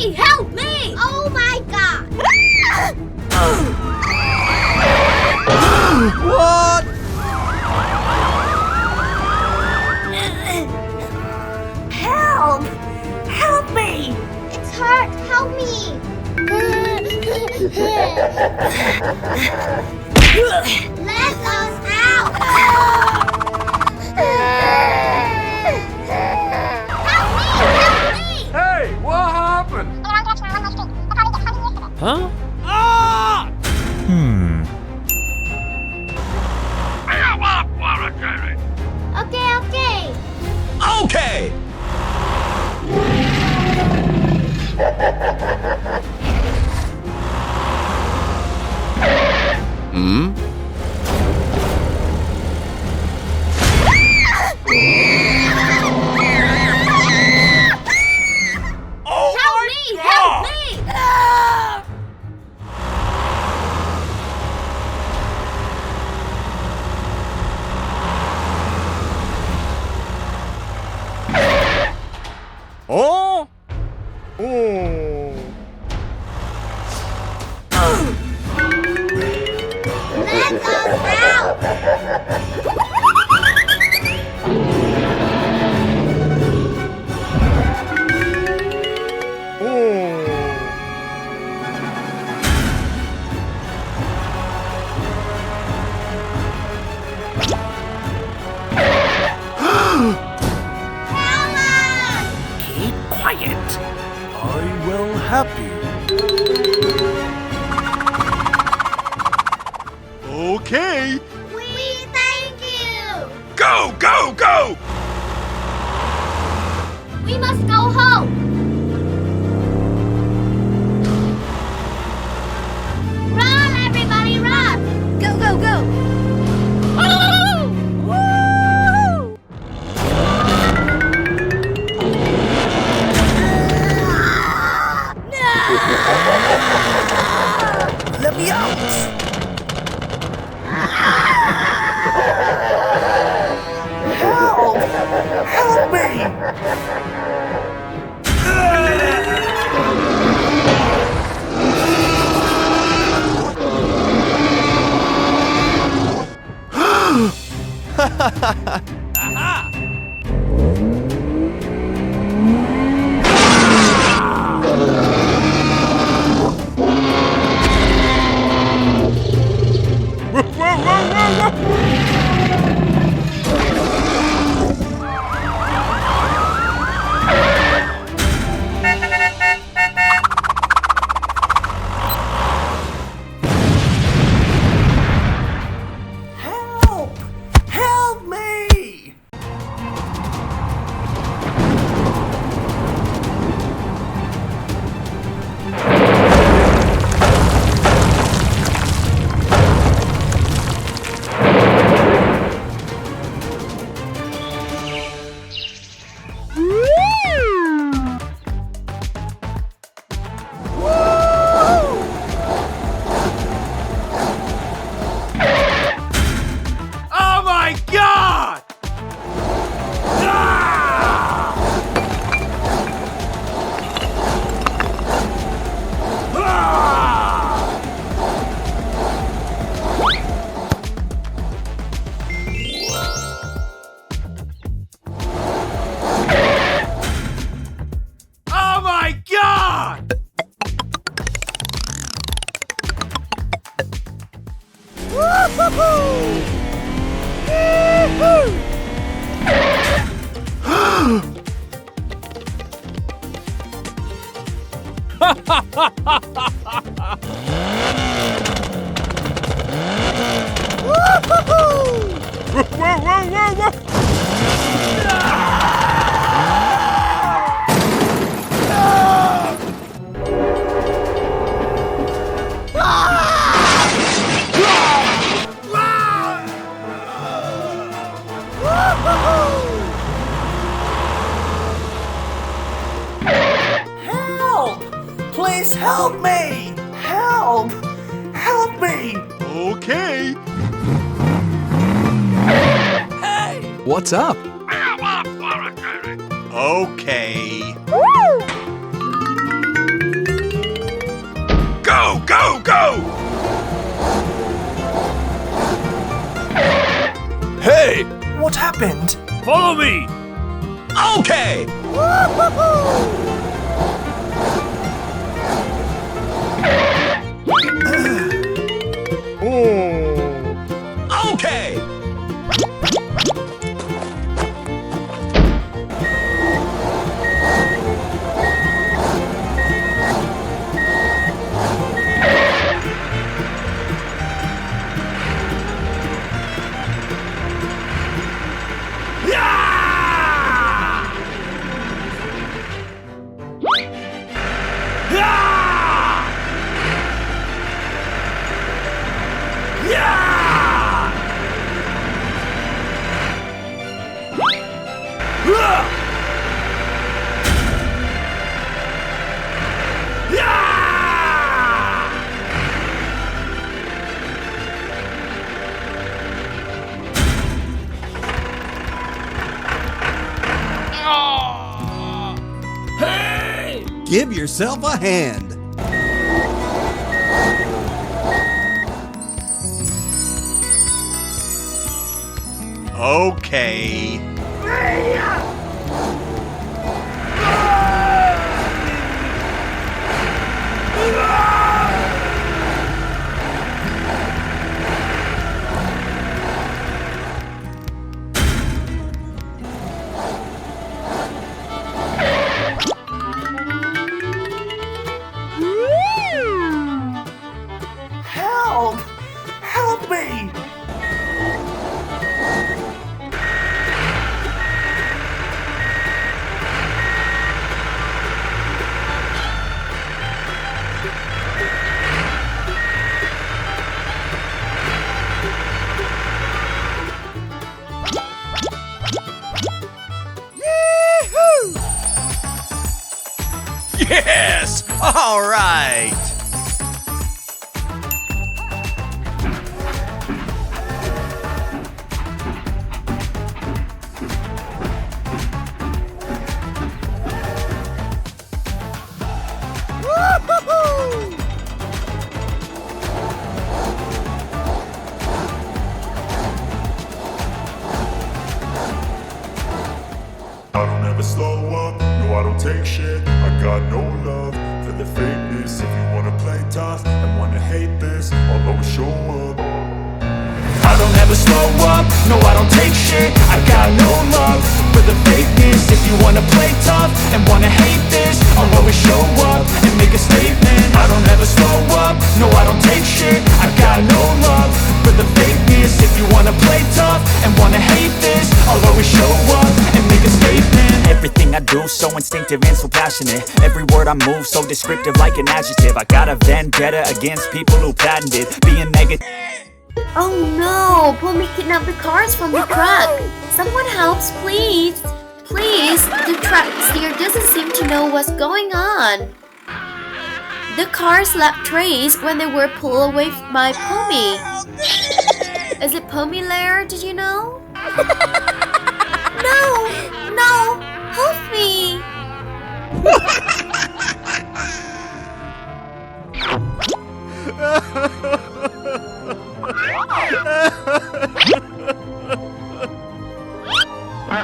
me! Help me! Oh my God! What? Help! Help me! It's hurt! Help me! Let us out! Help me! Help me! Hey, what happened? Huh? Ah! Okay, okay. Okay! Hmm? Help me! Help me! Oh? Oh. Let us out! Help us! Keep quiet. I will help you. Okay. We thank you! Go, go, go! We must go home! Run, everybody, run! Go, go, go! Let me out! Help! Help me! Help! Help me! Oh my God! Ah! Ah! Oh my God! Whoa, whoa, whoa, whoa! Help! Please help me! Help! Help me! Okay. Hey! What's up? Okay. Go, go, go! Hey! What happened? Follow me! Okay! Okay! Give yourself a hand. Okay. Help! Help me! Yes! All right! I don't ever slow up, no I don't take shit. I got no love for the fakeness. If you wanna play tough and wanna hate this, I'll always show up. I don't ever slow up, no I don't take shit. I got no love for the fakeness. If you wanna play tough and wanna hate this, I'll always show up and make a statement. I don't ever slow up, no I don't take shit. I got no love for the fakeness. If you wanna play tough and wanna hate this, I'll always show up and make a statement. Everything I do so instinctive and so passionate. Every word I move so descriptive like an adjective. I got a vendetta against people who patented being negative. Oh no! Pommy kidnapped the cars from the truck! Someone helps, please! Please! The truck steer doesn't seem to know what's going on. The cars left trace when they were pulled away by Pommy. Is it Pommy Lair? Did you know? No! No! Help me!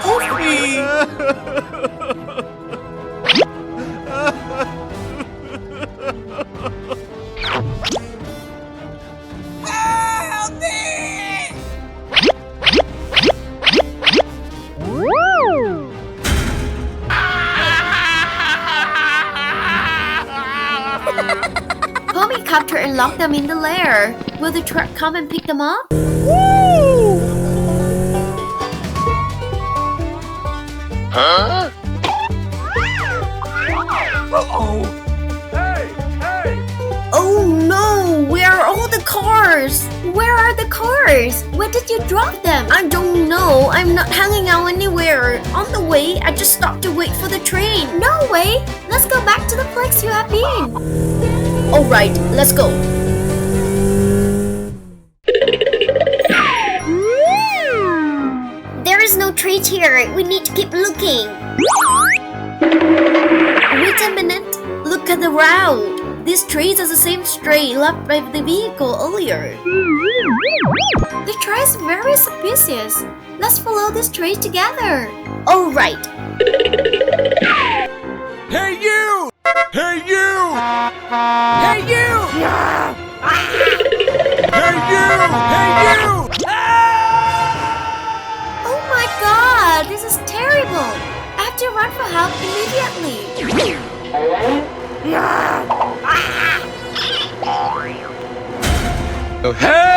Help me! Pommy captured and locked them in the lair. Will the truck come and pick them up? Huh? Uh-oh! Oh no! Where are all the cars? Where are the cars? Where did you drop them? I don't know. I'm not hanging out anywhere. On the way, I just stopped to wait for the train. No way! Let's go back to the place you have been. Alright, let's go. There is no treat here. We need to keep looking. Wait a minute. Look at the road. these trees are the same stray left by the vehicle earlier. The tree is very suspicious. Let's follow this tree together. Alright. Hey you! Hey you! Hey you! Hey you! Hey you! Oh my god, this is terrible. I have to run for help immediately. Oh, help!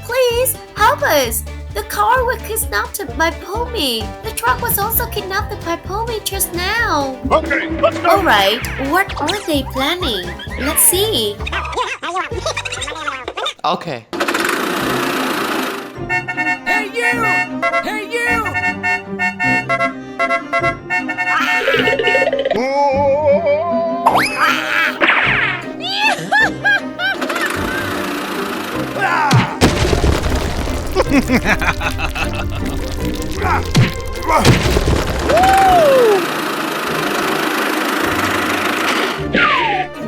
Please help us. The car was kidnapped by Pommy. The truck was also kidnapped by Pommy just now. Okay, let's go. Alright, what are they planning? Let's see. Okay. Hey you! Hey you!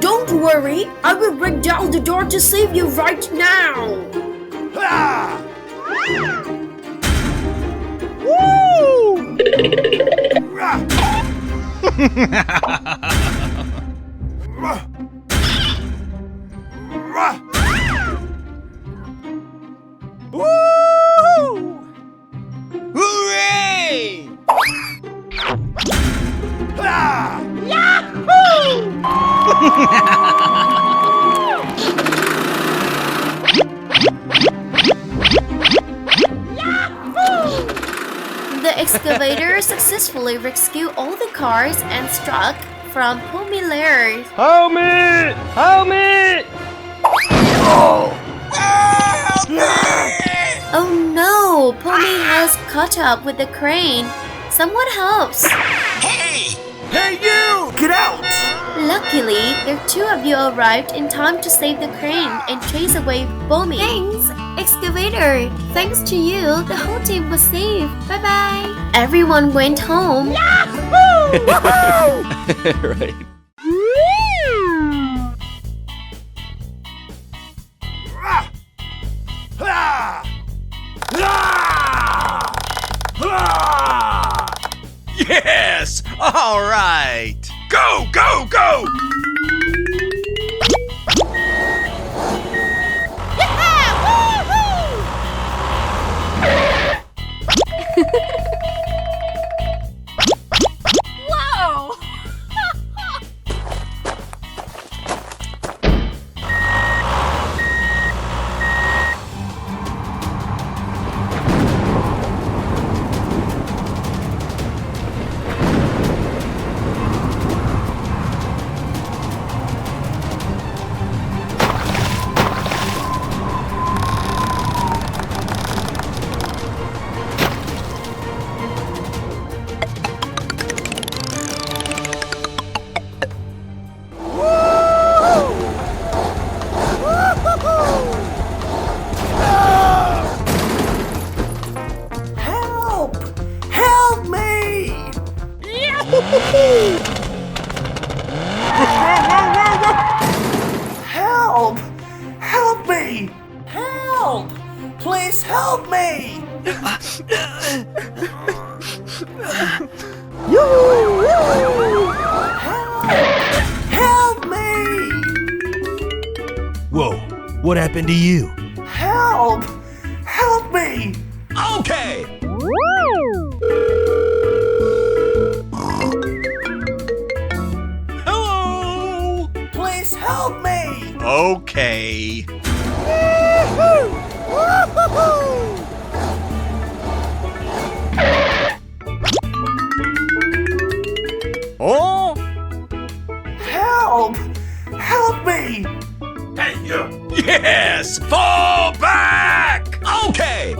Don't worry, I will break down the door to save you right now. Hooray! The excavator successfully rescued all the cars and truck from Pommy lair. Help me! Help me! Oh no, Pommy has caught up with the crane. Someone helps. Hey you! Get out! Luckily, the two of you arrived in time to save the crane and chase away Pommy. Thanks, excavator. Thanks to you, the whole team was saved. Bye bye. Everyone went home. Right. Yes! All right! Go, go, go! Help! Help me! Help! Please help me! Help me! Whoa, what happened to you? Help! Help me! Okay! Hello! Please help me! Okay. Oh! Help! Help me! Hey, you! Yes! Fall back! Okay!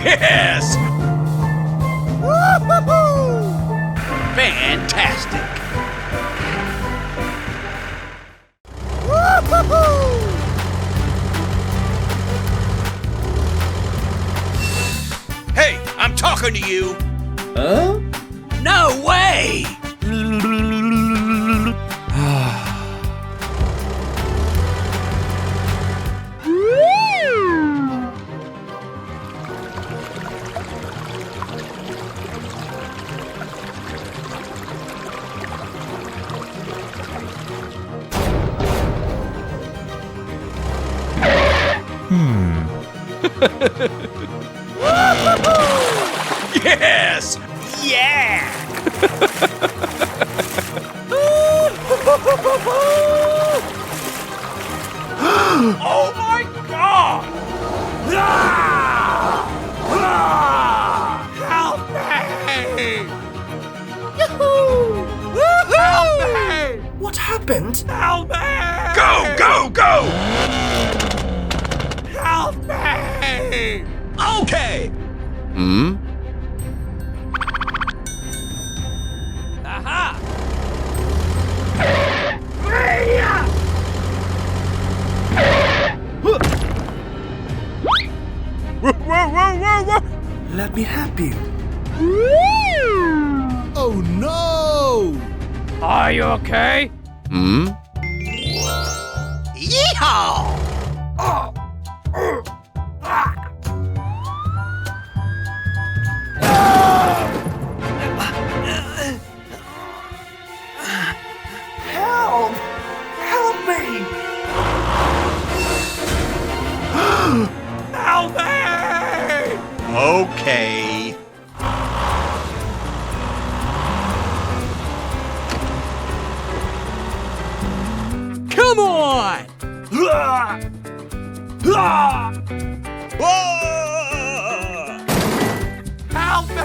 Yes! Fantastic! Hey, I'm talking to you! Huh? No way! Yes! Yeah! Oh my God! Help me! Help me! What happened? Help me! Go, go, go! Help me! Okay! Hmm? Aha! Whoa, whoa, whoa, whoa, whoa! Let me help you. Oh no! Are you okay? Hmm? Yeehaw! Help! Help me! Help me! Okay. Come on! Whoa! Help me!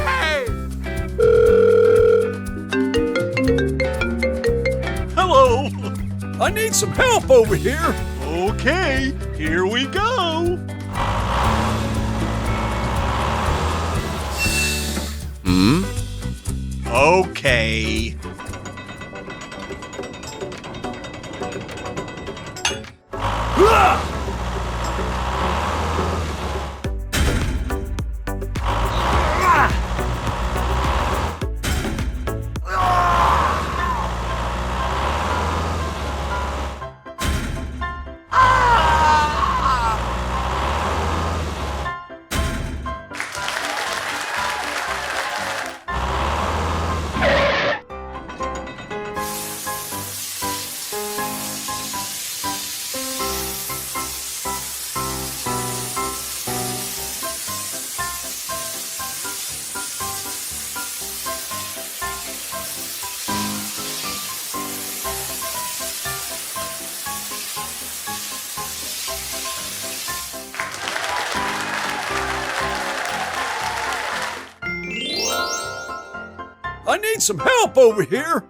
Hello! I need some help over here! Okay, here we go. Hmm? Okay. I need some help over here!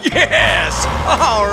Yes! All